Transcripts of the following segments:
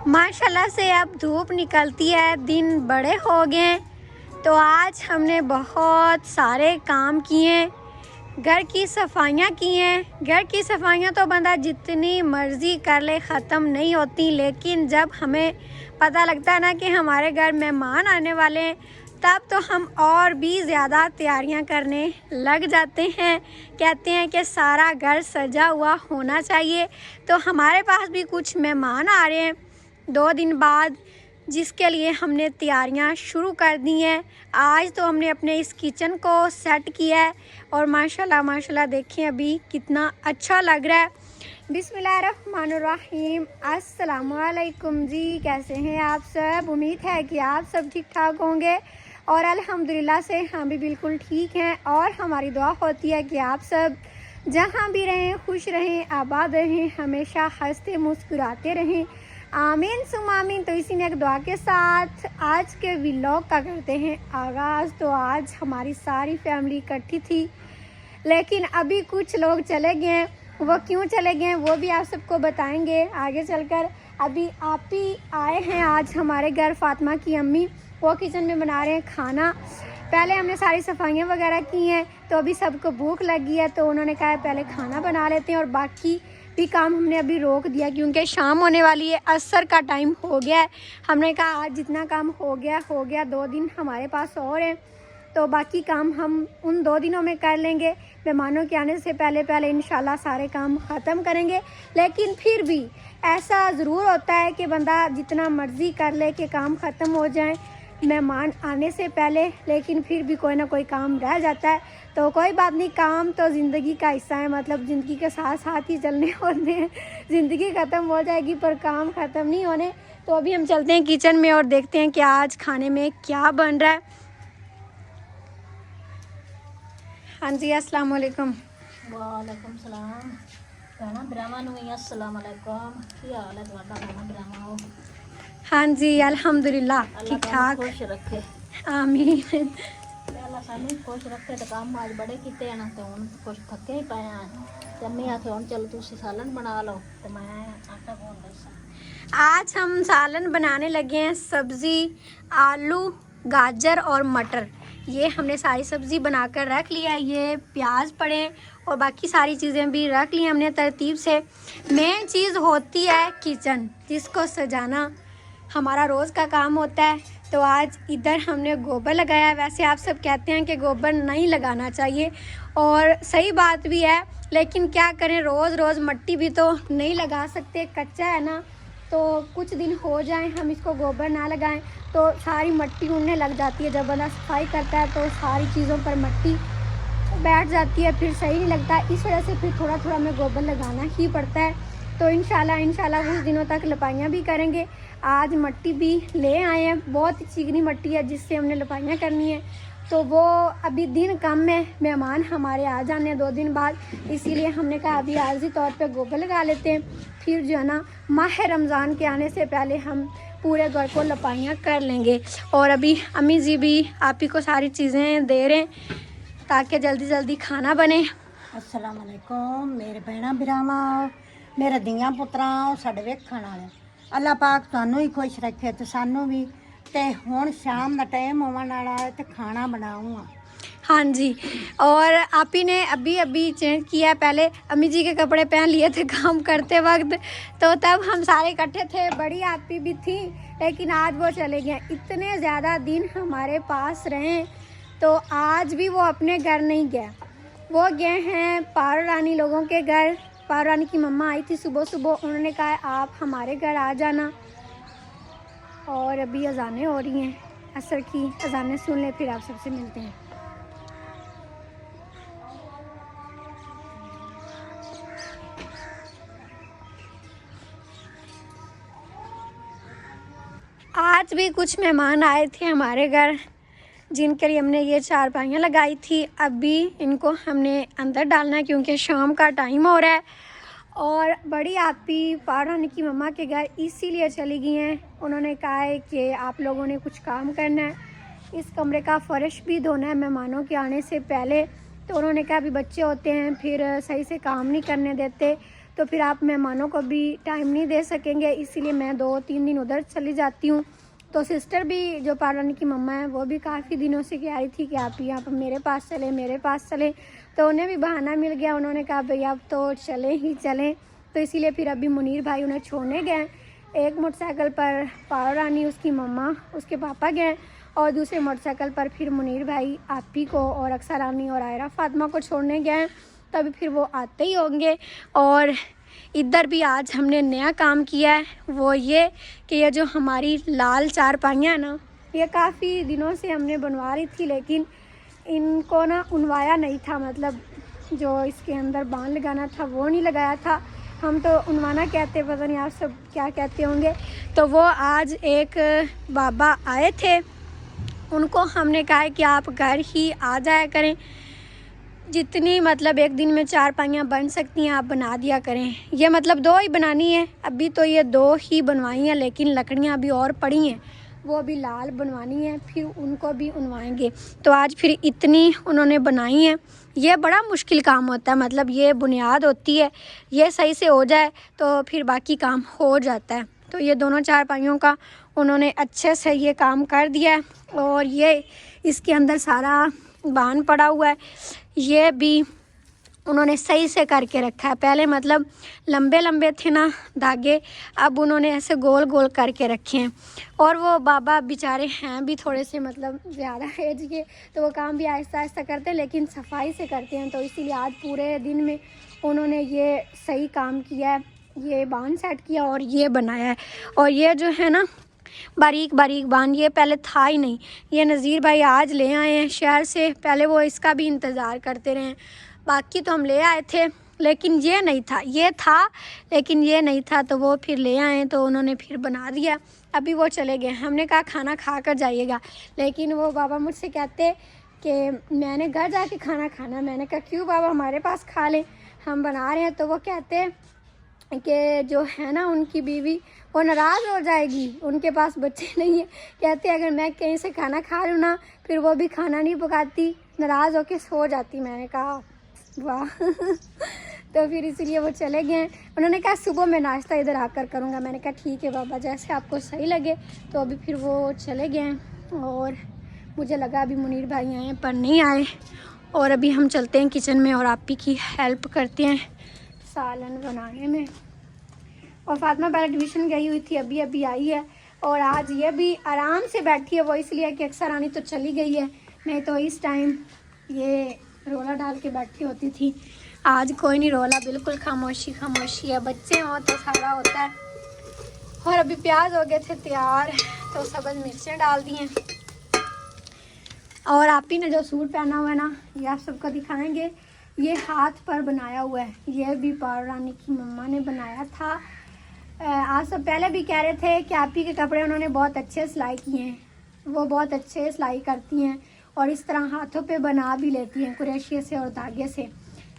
माशाल्लाह से अब धूप निकलती है, दिन बड़े हो गए। तो आज हमने बहुत सारे काम किए, घर की सफाइयाँ की हैं। घर की सफाइयाँ तो बंदा जितनी मर्ज़ी कर ले ख़त्म नहीं होती, लेकिन जब हमें पता लगता है ना कि हमारे घर मेहमान आने वाले हैं, तब तो हम और भी ज़्यादा तैयारियां करने लग जाते हैं। कहते हैं कि सारा घर सजा हुआ होना चाहिए। तो हमारे पास भी कुछ मेहमान आ रहे हैं 2 दिन बाद, जिसके लिए हमने तैयारियां शुरू कर दी हैं। आज तो हमने अपने इस किचन को सेट किया है और माशाल्लाह माशाल्लाह देखें अभी कितना अच्छा लग रहा है। बिस्मिल्लाहिर्रहमानिर्रहीम, अस्सलामुअलैकुम जी। कैसे हैं आप सब? उम्मीद है कि आप सब ठीक ठाक होंगे और अल्हम्दुलिल्लाह से हम भी बिल्कुल ठीक हैं। और हमारी दुआ होती है कि आप सब जहाँ भी रहें खुश रहें, आबाद रहें, हमेशा हंसते मुस्कुराते रहें। आमीन सुम आमीन। तो इसी ने एक दुआ के साथ आज के व्लॉग का करते हैं आगाज़। तो आज हमारी सारी फैमिली इकट्ठी थी, लेकिन अभी कुछ लोग चले गए हैं। वो क्यों चले गए हैं वो भी आप सबको बताएंगे आगे चलकर। अभी आप ही आए हैं आज हमारे घर, फातिमा की अम्मी वो किचन में बना रहे हैं खाना। पहले हमने सारी सफाइयाँ वगैरह की हैं, तो अभी सबको भूख लगी है, तो उन्होंने कहा पहले खाना बना लेते हैं और बाकी भी काम हमने अभी रोक दिया क्योंकि शाम होने वाली है, असर का टाइम हो गया है। हमने कहा आज जितना काम हो गया 2 दिन हमारे पास और हैं, तो बाकी काम हम उन 2 दिनों में कर लेंगे। मेहमानों के आने से पहले इंशाल्लाह सारे काम ख़त्म करेंगे। लेकिन फिर भी ऐसा ज़रूर होता है कि बंदा जितना मर्ज़ी कर ले कि काम ख़त्म हो जाए मेहमान आने से पहले, लेकिन फिर भी कोई ना कोई काम रह जाता है। तो कोई बात नहीं, काम तो ज़िंदगी का हिस्सा है, मतलब ज़िंदगी के साथ साथ ही चलने होते हैं। ज़िंदगी ख़त्म हो जाएगी पर काम ख़त्म नहीं होने। तो अभी हम चलते हैं किचन में और देखते हैं कि आज खाने में क्या बन रहा है। हाँ जी, अस्सलाम वालेकुम। वालेकुम सलाम। भैणा भरावां नूं भी अस्सलाम वालेकुम। की हाल है तुहाडा भैणा भरावां? हाँ जी अल्हम्दुलिल्लाह ठीक ठाक। खुश रखे, आमीन। अल्लाह सानू खुश रखे। तो काम आज बड़े कीते हैं ना, तो हुण कुछ थके ही पए हैं। ते अम्मी आखे हुण चलो तुसीं सालन बना लो, तो मैं आटा गूंद लसा। आज हम सालन बनाने लगे हैं। सब्ज़ी आलू गाजर और मटर, ये हमने सारी सब्ज़ी बनाकर रख लिया है। ये प्याज पड़े और बाकी सारी चीज़ें भी रख ली हमने तरतीब से। मेन चीज़ होती है किचन, जिसको सजाना हमारा रोज़ का काम होता है। तो आज इधर हमने गोबर लगाया है। वैसे आप सब कहते हैं कि गोबर नहीं लगाना चाहिए और सही बात भी है, लेकिन क्या करें, रोज़ रोज़ मिट्टी भी तो नहीं लगा सकते, कच्चा है ना। तो कुछ दिन हो जाए हम इसको गोबर ना लगाएं तो सारी मिट्टी उड़ने लग जाती है। जब बंदा सफाई करता है तो सारी चीज़ों पर मिट्टी बैठ जाती है, फिर सही नहीं लगता। इस वजह से फिर थोड़ा थोड़ा हमें गोबर लगाना ही पड़ता है। तो इंशाल्लाह कुछ दिनों तक लपाइयाँ भी करेंगे। आज मिट्टी भी ले आए हैं, बहुत चिकनी मिट्टी है जिससे हमने लपाइयाँ करनी है। तो वो अभी दिन कम है, मेहमान हमारे आ जाने 2 दिन बाद, इसीलिए हमने कहा अभी आर्जी तौर पे गोबर लगा लेते हैं। फिर जो है ना माह रमज़ान के आने से पहले हम पूरे घर को लपाइयाँ कर लेंगे। और अभी अम्मी जी भी आप ही को सारी चीज़ें दे रहे हैं ताकि जल्दी जल्दी खाना बने। अस्सलाम वालेकुम मेरे भैणा भरावां, मेरे धियां पुत्रां, साडे वेखण वाले। अल्लाह पाक तुहानू ही खुश रखे ते सानू भी। ते हुण शाम दा टाइम होवन वाला है ते खाना बनाऊँगा। हाँ जी, और आप ही ने अभी चेंज किया। पहले अम्मी जी के कपड़े पहन लिए थे काम करते वक्त, तो तब हम सारे इकट्ठे थे। बड़ी आपी भी थी, लेकिन आज वो चले गए। इतने ज़्यादा दिन हमारे पास रहे तो आज भी वो अपने घर नहीं गया, वो गए हैं पारो रानी लोगों के घर। पारो रानी की मम्मा आई थी सुबह सुबह, उन्होंने कहा आप हमारे घर आ जाना। और अभी अजानें हो रही हैं, असर की अजानें सुन लें फिर आप सबसे मिलते हैं। आज भी कुछ मेहमान आए थे हमारे घर, जिनके लिए हमने ये चारपाइयाँ लगाई थी। अभी इनको हमने अंदर डालना है क्योंकि शाम का टाइम हो रहा है। और बड़ी आपी पारो रानी की मम्मा के घर इसीलिए चली गई हैं, उन्होंने कहा है कि आप लोगों ने कुछ काम करना है, इस कमरे का फ़र्श भी धोना है मेहमानों के आने से पहले। तो उन्होंने कहा अभी बच्चे होते हैं फिर सही से काम नहीं करने देते, तो फिर आप मेहमानों को भी टाइम नहीं दे सकेंगे, इसीलिए मैं 2-3 दिन उधर चली जाती हूँ। तो सिस्टर भी जो पारानी की मम्मा है वो भी काफ़ी दिनों से कह रही थी कि आप यहाँ पर मेरे पास चलें, तो उन्हें भी बहाना मिल गया। उन्होंने कहा भैया अब तो चलें ही चलें, तो इसीलिए फिर अभी मुनीर भाई उन्हें छोड़ने गए। एक मोटरसाइकिल पर पारानी, उसकी मम्मा, उसके पापा गए, और दूसरे मोटरसाइकिल पर फिर मुनीर भाई आपी को और अक्सर रानी और आयरा फातिमा को छोड़ने गए। तभी फिर वो आते ही होंगे। और इधर भी आज हमने नया काम किया है, वो ये कि ये जो हमारी लाल चारपाइयाँ ना, ये काफ़ी दिनों से हमने बनवा रही थी, लेकिन इनको ना उनवाया नहीं था, मतलब जो इसके अंदर बांध लगाना था वो नहीं लगाया था। हम तो उनवाना कहते, पता नहीं आप सब क्या कहते होंगे। तो वो आज एक बाबा आए थे, उनको हमने कहा है कि आप घर ही आ जाया करें, जितनी मतलब एक दिन में चारपाइयाँ बन सकती हैं आप बना दिया करें। ये मतलब 2 ही बनानी है, अभी तो ये 2 ही बनवाई हैं, लेकिन लकड़ियाँ अभी और पड़ी हैं, वो अभी लाल बनवानी है, फिर उनको भी उनवाएंगे। तो आज फिर इतनी उन्होंने बनाई हैं। ये बड़ा मुश्किल काम होता है, मतलब ये बुनियाद होती है, ये सही से हो जाए तो फिर बाकी काम हो जाता है। तो ये दोनों चारपाइयों का उन्होंने अच्छे से ये काम कर दिया है, और ये इसके अंदर सारा बान पड़ा हुआ है, ये भी उन्होंने सही से करके रखा है। पहले मतलब लंबे लंबे थे ना धागे, अब उन्होंने ऐसे गोल गोल करके रखे हैं। और वो बाबा बेचारे हैं भी थोड़े से मतलब ज़्यादा एज के, तो वो काम भी आहिस्ता आहिस्ता करते हैं, लेकिन सफाई से करते हैं। तो इसीलिए आज पूरे दिन में उन्होंने ये सही काम किया है, ये बांध सेट किया और ये बनाया है। और ये जो है ना बारीक बारीक बांध, ये पहले था ही नहीं, ये नज़ीर भाई आज ले आए हैं शहर से। पहले वो इसका भी इंतज़ार करते रहे, बाकी तो हम ले आए थे, लेकिन ये नहीं था, ये था लेकिन ये नहीं था, तो वो फिर ले आए, तो उन्होंने फिर बना दिया। अभी वो चले गए, हमने कहा खाना खा कर जाइएगा, लेकिन वो बाबा मुझसे कहते कि मैंने घर जाके खाना खाना। मैंने कहा क्यों बाबा, हमारे पास खा लें, हम बना रहे हैं। तो वो कहते कि जो है ना उनकी बीवी, वो नाराज़ हो जाएगी, उनके पास बच्चे नहीं है। कहते अगर मैं कहीं से खाना खा लूँ ना, फिर वो भी खाना नहीं पकाती, नाराज़ होके सो जाती। मैंने कहा वाह तो फिर इसीलिए वो चले गए। उन्होंने कहा सुबह मैं नाश्ता इधर आकर करूँगा। मैंने कहा ठीक है बाबा, जैसे आपको सही लगे। तो अभी फिर वो चले गए, और मुझे लगा अभी मुनीर भाई आए पर नहीं आए। और अभी हम चलते हैं किचन में और आपी की हेल्प करते हैं सालन बनाने में। और फातिमा पहले ट्यूशन गई हुई थी, अभी अभी आई है, और आज ये भी आराम से बैठी है। वो इसलिए कि अक्सर रानी तो चली गई है, नहीं तो इस टाइम ये रोला डाल के बैठी होती थी। आज कोई नहीं रोला, बिल्कुल खामोशी खामोशी है। बच्चे हों तो सारा होता है। और अभी प्याज हो गए थे तैयार, तो सब्ज़ मिर्चें डाल दी हैं। और आप ही ने जो सूट पहना हुआ है ना, ये आप सबको दिखाएंगे। ये हाथ पर बनाया हुआ है, ये भी पारानी की मम्मा ने बनाया था। आज सब पहले भी कह रहे थे कि आप ही के कपड़े उन्होंने बहुत अच्छे सिलाई किए हैं, वो बहुत अच्छे सिलाई करती हैं, और इस तरह हाथों पे बना भी लेती हैं कुरेशिये से और धागे से।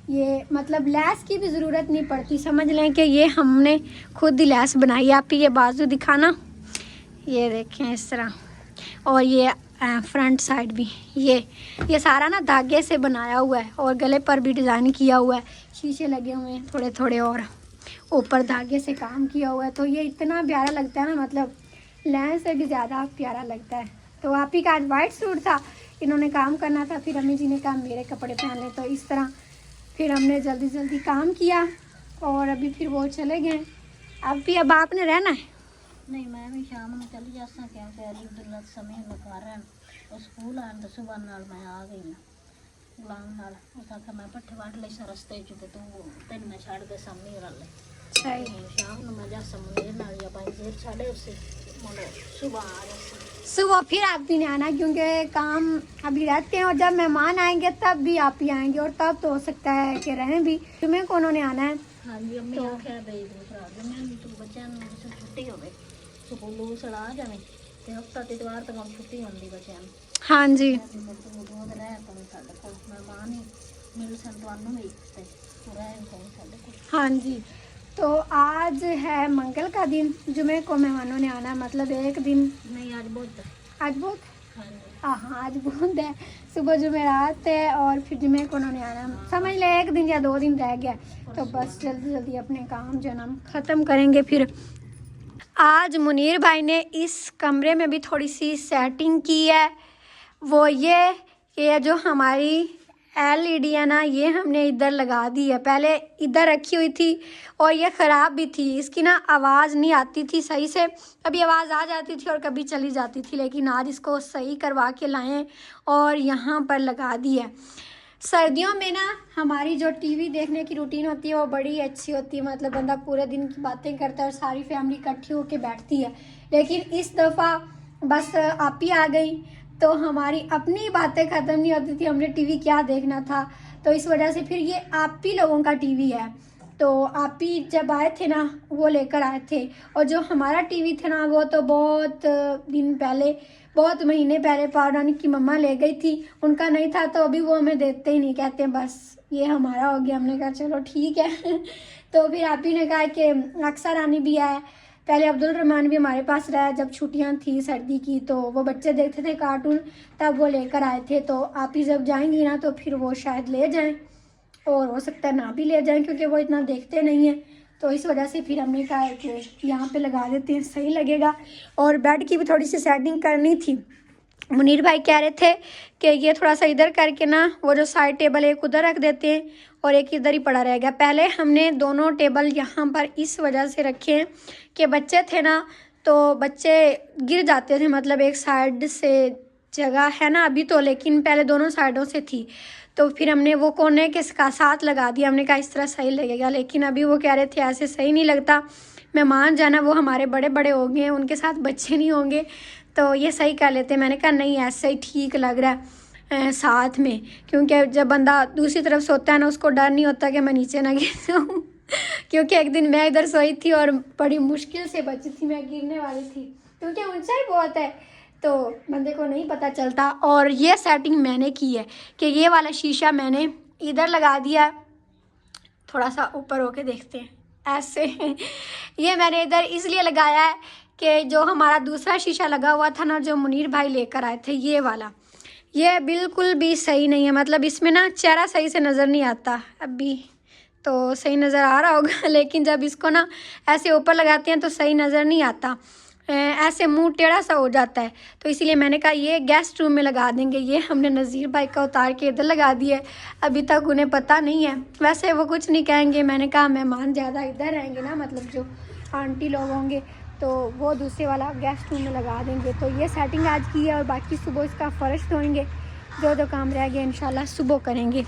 ये मतलब लैस की भी ज़रूरत नहीं पड़ती, समझ लें कि ये हमने खुद ही लैस बनाई है। आप ही ये बाजू दिखाना, ये देखें इस तरह, और ये फ्रंट साइड भी ये सारा ना धागे से बनाया हुआ है, और गले पर भी डिज़ाइन किया हुआ है, शीशे लगे हुए हैं थोड़े थोड़े, और ऊपर धागे से काम किया हुआ है। तो ये इतना प्यारा लगता है ना, मतलब लेंस से भी ज़्यादा प्यारा लगता है। तो आप ही का आज वाइट सूट था, इन्होंने काम करना था, फिर अम्मी जी ने कहा मेरे कपड़े पहन ले, तो इस तरह फिर हमने जल्दी जल्दी काम किया। और अभी फिर वो चले गए। अब आपने रहना है? नहीं, मैं भी शाम में चली जासा, क्योंकि अली समय में कारण और स्कूल आने तो सुबह नाल मैं आ गई ना गुलाम नाल। उस आखिर मैं पट्ठे वाट ले सा रस्ते च, तो तेन मैं छड़ दे सामने रल सही। शाम में मैं जा समझे नाल या पाई देर छड़े उससे मोड़े सुबह आ जाए। सुबह फिर आप भी नहीं आना, क्योंकि काम अभी रहते हैं, और जब मेहमान आएंगे तब भी आप ही आएंगे, और तब तो हो सकता है कि रहें भी। तुम्हें कौन ने आना है? हाँ जी, अम्मी आख्या भाई दूसरा मैं तू बच्चों छुट्टी हो गई, स्कूलों से आ जाए तो हफ्ता इतवार तक हम छुट्टी होती बच्चों। हाँ जी, मेहमान ही मिल सन भी हाँ जी। तो आज है मंगल का दिन, जुमे को मेहमानों ने आना, मतलब एक दिन नहीं आज बहुत आज बहुत हाँ जी। हाँ आज बूंद है, सुबह जुमेरात है और फिर जुमे को उन्होंने आना, समझ ले 1 दिन या 2 दिन रह गया, तो बस जल्दी जल्दी अपने काम जो है ना ख़त्म करेंगे। फिर आज मुनीर भाई ने इस कमरे में भी थोड़ी सी सेटिंग की है, वो ये जो हमारी LED है ना, ये हमने इधर लगा दी है। पहले इधर रखी हुई थी और ये ख़राब भी थी, इसकी ना आवाज़ नहीं आती थी सही से, कभी आवाज़ आ जाती थी और कभी चली जाती थी, लेकिन आज इसको सही करवा के लाएं और यहाँ पर लगा दी है। सर्दियों में ना हमारी जो टीवी देखने की रूटीन होती है वो बड़ी अच्छी होती है, मतलब बंदा पूरे दिन की बातें करता है और सारी फैमिली इकट्ठी होकर बैठती है। लेकिन इस दफ़ा बस आप ही आ गई तो हमारी अपनी बातें ख़त्म नहीं होती थी, हमने टीवी क्या देखना था, तो इस वजह से फिर ये आप ही लोगों का टीवी है। तो आप ही जब आए थे ना वो लेकर आए थे, और जो हमारा टीवी था ना वो तो बहुत दिन पहले, बहुत महीने पहले पावरानी की मम्मा ले गई थी, उनका नहीं था, तो अभी वो हमें देते ही नहीं, कहते हैं बस ये हमारा हो गया। हमने कहा चलो ठीक है तो फिर आप ही ने कहा कि अक्सर रानी भी आए, पहले अब्दुल रहमान भी हमारे पास रहा जब छुट्टियां थी सर्दी की, तो वो बच्चे देखते थे कार्टून, तब वो लेकर आए थे। तो आप ही जब जाएंगी ना तो फिर वो शायद ले जाएं, और हो सकता है ना भी ले जाएं क्योंकि वो इतना देखते नहीं हैं, तो इस वजह से फिर हमने कहा कि यहाँ पे लगा देते हैं, सही लगेगा। और बेड की भी थोड़ी सी सेटिंग करनी थी, मुनीर भाई कह रहे थे कि ये थोड़ा सा इधर करके ना वो जो साइड टेबल एक उधर रख देते हैं और एक इधर ही पड़ा रहेगा। पहले हमने दोनों टेबल यहाँ पर इस वजह से रखे हैं कि बच्चे थे ना तो बच्चे गिर जाते थे, मतलब एक साइड से जगह है ना अभी तो, लेकिन पहले दोनों साइडों से थी, तो फिर हमने वो कोने के साथ लगा दिया। हमने कहा इस तरह सही लगेगा, लेकिन अभी वो कह रहे थे ऐसे सही नहीं लगता, मेहमान जाना वो हमारे बड़े बड़े हो गए हैं, उनके साथ बच्चे नहीं होंगे, तो ये सही कर लेते। मैंने कहा नहीं ऐसे ही ठीक लग रहा है साथ में, क्योंकि जब बंदा दूसरी तरफ सोता है ना उसको डर नहीं होता कि मैं नीचे ना गिर जाऊँ क्योंकि एक दिन मैं इधर सोई थी और बड़ी मुश्किल से बची थी, मैं गिरने वाली थी, क्योंकि ऊंचाई बहुत है तो बंदे को नहीं पता चलता। और ये सेटिंग मैंने की है कि ये वाला शीशा मैंने इधर लगा दिया, थोड़ा सा ऊपर होके देखते हैं ऐसे ये मैंने इधर इसलिए लगाया है कि जो हमारा दूसरा शीशा लगा हुआ था ना जो मुनीर भाई लेकर आए थे, ये वाला ये बिल्कुल भी सही नहीं है, मतलब इसमें ना चेहरा सही से नज़र नहीं आता। अभी तो सही नज़र आ रहा होगा लेकिन जब इसको ना ऐसे ऊपर लगाते हैं तो सही नज़र नहीं आता, ऐसे मुंह टेढ़ा सा हो जाता है। तो इसीलिए मैंने कहा ये गेस्ट रूम में लगा देंगे। ये हमने नज़ीर भाई का उतार के इधर लगा दिया है, अभी तक उन्हें पता नहीं है, वैसे वो कुछ नहीं कहेंगे। मैंने कहा मेहमान ज़्यादा इधर रहेंगे ना, मतलब जो आंटी लोग होंगे तो वो दूसरे वाला गेस्ट रूम में लगा देंगे। तो ये सेटिंग आज की है और बाकी सुबह इसका फ़र्श धोएंगे, जो जो काम रह गया इंशाल्लाह सुबह करेंगे।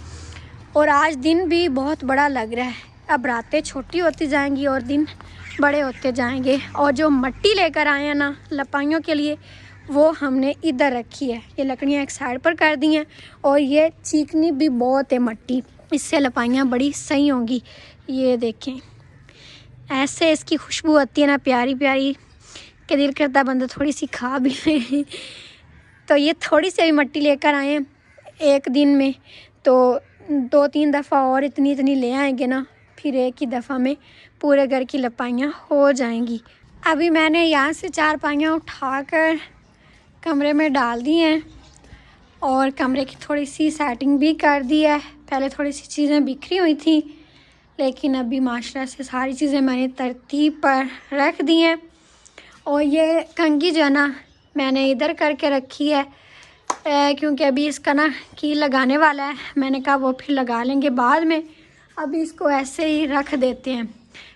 और आज दिन भी बहुत बड़ा लग रहा है, अब रातें छोटी होती जाएंगी और दिन बड़े होते जाएंगे। और जो मिट्टी लेकर आए हैं ना लपाइयों के लिए वो हमने इधर रखी है, ये लकड़ियाँ एक साइड पर कर दी हैं, और ये चीकनी भी बहुत है मिट्टी, इससे लपाइयाँ बड़ी सही होंगी। ये देखें ऐसे इसकी खुशबू आती है ना प्यारी प्यारी कि दिल करता बंदा थोड़ी सी खा भी ले तो ये थोड़ी सी अभी मिट्टी लेकर आए हैं एक दिन में, तो 2-3 दफ़ा और इतनी ले आएंगे ना, फिर एक ही दफ़ा में पूरे घर की लपाइयाँ हो जाएंगी। अभी मैंने यहाँ से 4 पाइयाँ उठाकर कमरे में डाल दी हैं और कमरे की थोड़ी सी सेटिंग भी कर दी है। पहले थोड़ी सी चीज़ें बिखरी हुई थी, लेकिन अभी माशाल्लाह से सारी चीज़ें मैंने तरतीब पर रख दी हैं। और ये कंघी जो है ना मैंने इधर करके रखी है क्योंकि अभी इसका ना कील लगाने वाला है, मैंने कहा वो फिर लगा लेंगे बाद में, अभी इसको ऐसे ही रख देते हैं।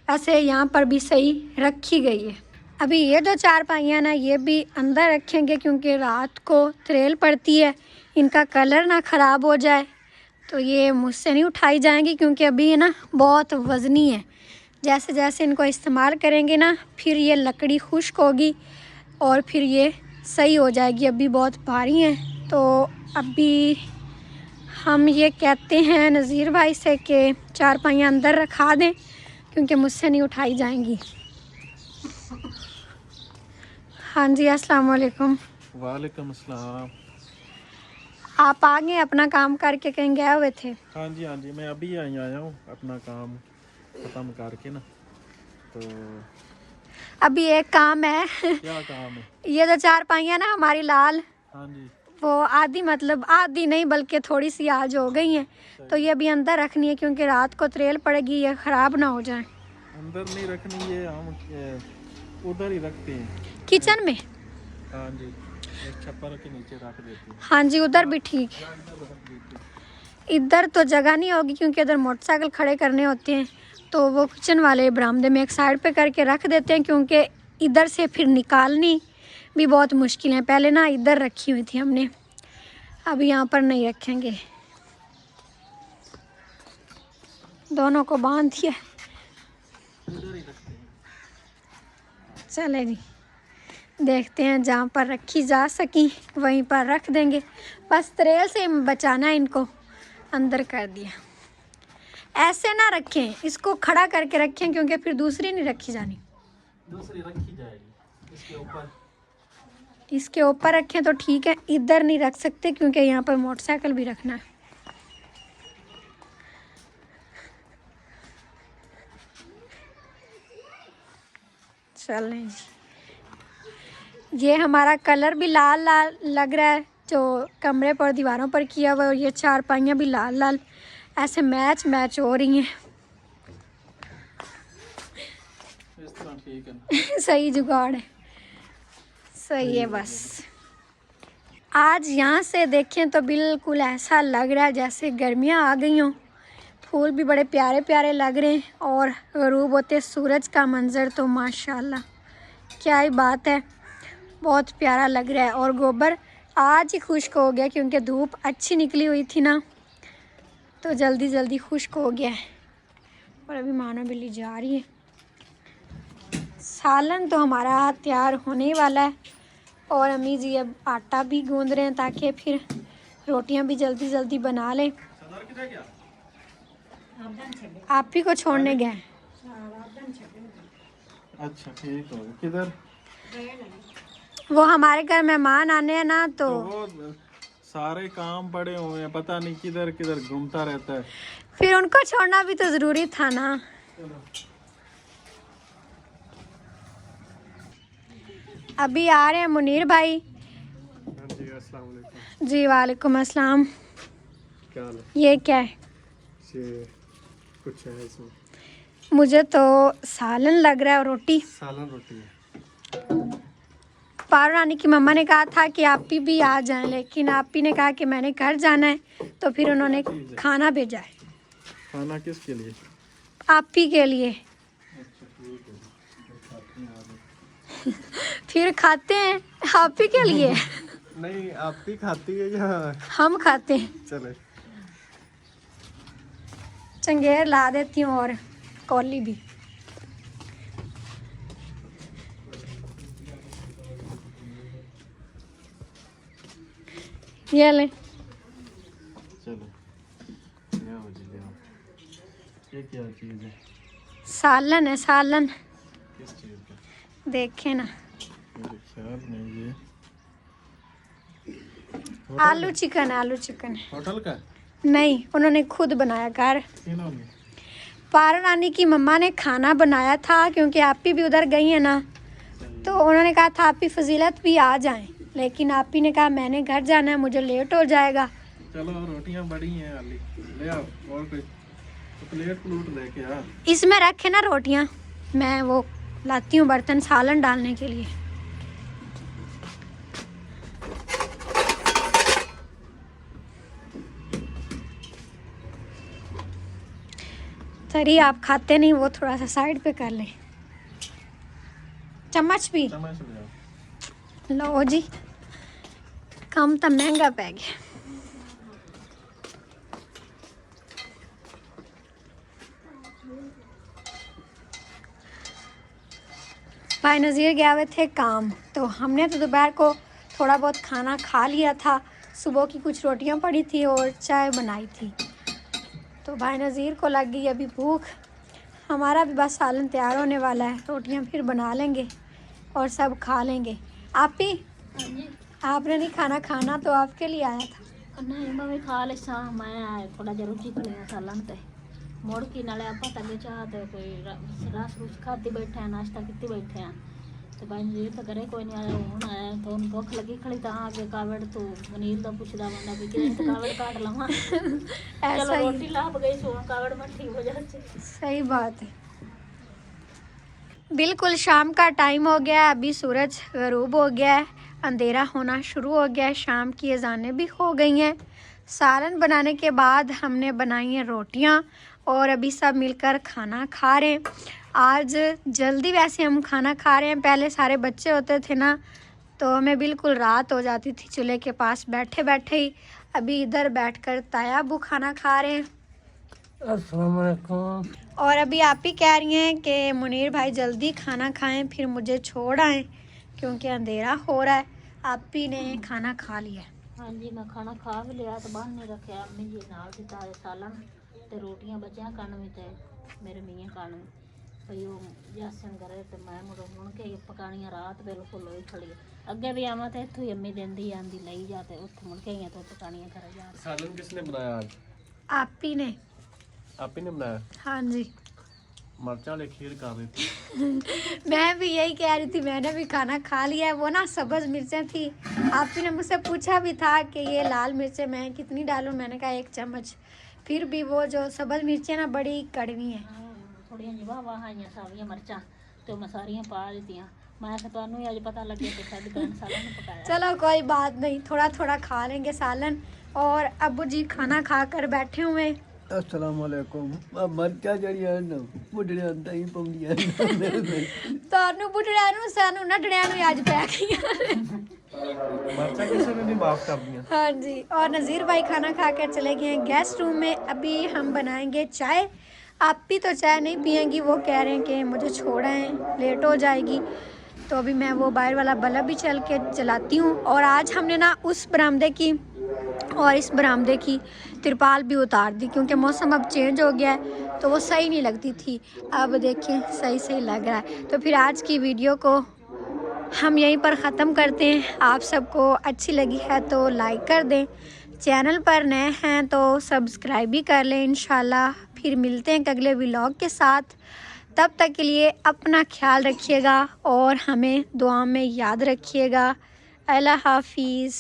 ऐसे यहाँ पर भी सही रखी गई है। अभी ये जो 4 पाइयाँ ना ये भी अंदर रखेंगे क्योंकि रात को त्रेल पड़ती है, इनका कलर ना ख़राब हो जाए, तो ये मुझसे नहीं उठाई जाएंगी क्योंकि अभी ये ना बहुत वज़नी है। जैसे जैसे इनको इस्तेमाल करेंगे ना फिर ये लकड़ी खुश्क होगी और फिर ये सही हो जाएगी, अभी बहुत भारी हैं। तो अभी हम ये कहते हैं नज़ीर भाई से कि 4 पाइयाँ अंदर रखा दें क्योंकि मुझसे नहीं उठाई जाएंगी। हाँ जी अस्सलाम वालेकुम। वालेकुम अस्सलाम। आप आ गए अपना काम करके, कहीं गए हुए थे? हाँ जी मैं अभी आया हूँ अपना काम ख़त्म करके ना, तो अभी एक काम है क्या काम है? ये जो 4 पाइयाँ ना हमारी लाल हाँ जी। वो आधी मतलब आधी नहीं बल्कि थोड़ी सी आज हो गई हैं, तो ये अभी अंदर रखनी है क्योंकि रात को त्रेल पड़ेगी, ये ख़राब ना हो जाए। अंदर नहीं रखनी, ये हम उधर ही रखते हैं किचन में? हाँ जी, एक छप्पर के नीचे रख देते हैं। हाँ जी, उधर भी ठीक है। इधर तो जगह नहीं होगी क्योंकि इधर मोटरसाइकिल खड़े करने होते हैं, तो वो किचन वाले बरामदे में एक साइड पे करके रख देते हैं क्योंकि इधर से फिर निकालनी भी बहुत मुश्किल है। पहले ना इधर रखी हुई थी हमने, अब यहाँ पर नहीं रखेंगे। दोनों को बांध दिया। चले जी, देखते हैं जहाँ पर रखी जा सकी वहीं पर रख देंगे। बस त्रेल से बचाना है इनको, अंदर कर दिया। ऐसे ना रखें, इसको खड़ा करके रखें क्योंकि फिर दूसरी नहीं रखी जानी। दूसरी रखी जाएगी इसके ऊपर। इसके ऊपर रखें तो ठीक है, इधर नहीं रख सकते क्योंकि यहाँ पर मोटरसाइकिल भी रखना है। चलें जी, ये हमारा कलर भी लाल लाल लग रहा है जो कमरे पर दीवारों पर किया हुआ है, और ये चारपाइयाँ भी लाल लाल ऐसे मैच हो रही हैं। इस तरह ठीक है। सही जुगाड़ है, सही है। बस आज यहाँ से देखें तो बिल्कुल ऐसा लग रहा है जैसे गर्मियाँ आ गई हों। फूल भी बड़े प्यारे प्यारे लग रहे हैं, और गरूब होते सूरज का मंज़र तो माशाल्लाह क्या ही बात है, बहुत प्यारा लग रहा है। और गोबर आज ही खुश्क हो गया क्योंकि धूप अच्छी निकली हुई थी ना, तो जल्दी जल्दी खुश्क हो गया है। और अभी मानो बिल्ली जा रही है। सालन तो हमारा तैयार होने वाला है, और अम्मी जी अब आटा भी गूंद रहे हैं ताकि फिर रोटियां भी जल्दी जल्दी बना लें। आप ही को छोड़ने गए? अच्छा ठीक हो। किधर? वो हमारे घर मेहमान आने हैं ना, तो वो सारे काम पड़े हुए हैं, पता नहीं किधर किधर घूमता रहता है। फिर उनको छोड़ना भी तो ज़रूरी था ना। अभी आ रहे हैं मुनीर भाई। जी अस्सलाम वालेकुम। जी वालेकुम अस्सलाम। क्या हाल है? ये क्या है? ये कुछ है इसमें। मुझे तो सालन लग रहा है और रोटी। सालन रोटी है। पारो रानी की मम्मा ने कहा था कि आप ही भी आ जाएं, लेकिन आप ही ने कहा कि मैंने घर जाना है, तो फिर उन्होंने खाना भेजा है। खाना किसके लिए? आप ही के लिए। फिर खाते हैं आप ही के लिए। नहीं, आप ही खाती है या हम खाते हैं? चले। चंगेर ला देती हूँ और कौली भी। ये ले। चलो ले आओ जी, ले आओ। ये क्या चीज़ है? सालन है, सालन। किस चीज़ का? देखे ना, मेरे ख्याल में ये आलू चिकन, आलू चिकन है। होटल का? नहीं, उन्होंने खुद बनाया घर। इन्होंने? पारो रानी की मम्मा ने खाना बनाया था क्योंकि आप ही भी उधर गई है ना, तो उन्होंने कहा था आप ही फजीलत भी आ जाएं, लेकिन आप ही ने कहा मैंने घर जाना है, मुझे लेट हो जाएगा। चलो रोटियां बड़ी हैं अली, ले आओ। और कोई तो प्लेट प्लूट लेके आ। इसमें रखे ना रोटियां, मैं वो लाती हूँ बर्तन सालन डालने के लिए। सरी आप खाते नहीं, वो थोड़ा सा साइड पे कर लें। चम्मच भी चम्मच ले आओ। लो जी, कम तो महंगा पै गया। भाई नज़ीर गए हुए थे काम, तो हमने तो दोपहर को थोड़ा बहुत खाना खा लिया था। सुबह की कुछ रोटियां पड़ी थी और चाय बनाई थी, तो भाई नज़ीर को लग गई अभी भूख। हमारा भी बस सालन तैयार होने वाला है, रोटियां फिर बना लेंगे और सब खा लेंगे। आप ही आपने नहीं खाना, खाना तो आपके लिए आया था। नहीं मैं खा ले सा, मैं थोड़ा जरूर चिक लिया सालन ते मोड़ की नाले आप तंगे चाह ते कोई रस रुस खाती बैठे हैं, नाश्ता किती बैठे हैं, ਤੇ ਭਾਈ ਜੀ ਤਾਂ ਕਰੇ ਕੋਈ ਨਹੀਂ ਆਇਆ ਹੁਣ ਆਇਆ ਤਾਂ ਉਹਨੂੰ ਭੁੱਖ ਲੱਗੀ ਖੜੀ ਤਾਂ ਆ ਕੇ ਕਾਵੜ ਤੋਂ ਮਨੀਰ ਦਾ ਪੁੱਛਦਾ ਬੰਦਾ ਵੀ ਕਿਹਨੇ ਤਾਂ ਕਾਵੜ ਕਾਟ ਲਵਾਂ ऐसा चलो ही रोटी लाभ गई सो कावड़ में ठीक हो जाती। सही बात है। बिल्कुल शाम का टाइम हो गया है, अभी सूरज गरूब हो गया है, अंधेरा होना शुरू हो गया है, शाम की अजानें भी हो गई हैं। सालन बनाने के बाद हमने बनाई हैं रोटियां और अभी सब मिलकर खाना खा रहे हैं। आज जल्दी वैसे हम खाना खा रहे हैं, पहले सारे बच्चे होते थे ना तो हमें बिल्कुल रात हो जाती थी चूल्हे के पास बैठे बैठे ही। अभी इधर बैठकर ताया अबू खाना खा रहे हैं अस्सलाम वालेकुम। और अभी आप ही कह रही हैं कि मुनीर भाई जल्दी खाना खाएं फिर मुझे छोड़ आएं क्योंकि अंधेरा हो रहा है। आप ही ने खाना खा लिया। हाँ जी मैं खाना खा भी लिया तो बाहर नहीं रखे अम्मी जी नाल दी ताजे सालन ते रोटियां बचियां कण भी ते मेरे मियां कण भई ओ जासन करे ते मैं मुड़ के पकानियां रात बिल्कुल होई खड़ी अगे भी आवां ते इत्थों ही अम्मी देंदी आंदी लई जा ते उत्थे मुड़ के आइयां तो पकानियां करे जा। सालन किसने बनाया आज? आप ही ने। आप ही ने बनाया? हाँ जी मरचा वाले खीर कर रही थी। मैं भी यही कह रही थी, मैंने भी खाना खा लिया है। वो ना सब्ज मिर्चें थी, आप ही ने मुझसे पूछा भी था कि ये लाल मिर्चें मैं कितनी डालूं, मैंने कहा 1 चम्मच। फिर भी वो जो सब्ज मिर्चें ना बड़ी कड़वी हैं। थोड़ियां जिहा वाह आईयां सारियां मरचां ते मैं सारियां पा दित्तियां। मैं तो तुहानू ही अज पता लगे कि साडी भैन सालन पकाया। चलो कोई बात नहीं, थोड़ा थोड़ा खा लेंगे सालन। और अब्बू जी खाना खा कर बैठे हुए हैं। अस्सलाम वालेकुम। मरचा जड़ियां न बुढ़ियां ताई पौंदियां ਤੁਹਾਨੂੰ ਬੁੱਢੜਿਆਂ ਨੂੰ ਸਾਨੂੰ ਨੱਡੜਿਆਂ ਨੂੰ ਅੱਜ ਪੈ ਗਈਆਂ। मरचा किसी ने नहीं माफ कर दिया। हाँ जी और नज़ीर भाई खाना खा कर चले गए हैं गेस्ट रूम में। अभी हम बनाएंगे चाय। आप भी तो चाय नहीं पियेंगी, वो कह रहे हैं कि मुझे छोड़ें लेट हो जाएगी। तो अभी मैं वो बाहर वाला बल्ब भी चल के चलाती हूँ। और आज हमने ना उस बरामदे की और इस बरामदे की तिरपाल भी उतार दी क्योंकि मौसम अब चेंज हो गया है तो वो सही नहीं लगती थी। अब देखें सही सही लग रहा है। तो फिर आज की वीडियो को हम यहीं पर ख़त्म करते हैं। आप सबको अच्छी लगी है तो लाइक कर दें, चैनल पर नए हैं तो सब्सक्राइब भी कर लें। इंशाल्लाह फिर मिलते हैं अगले व्लॉग के साथ। तब तक के लिए अपना ख्याल रखिएगा और हमें दुआ में याद रखिएगा। अल्लाह हाफिज़।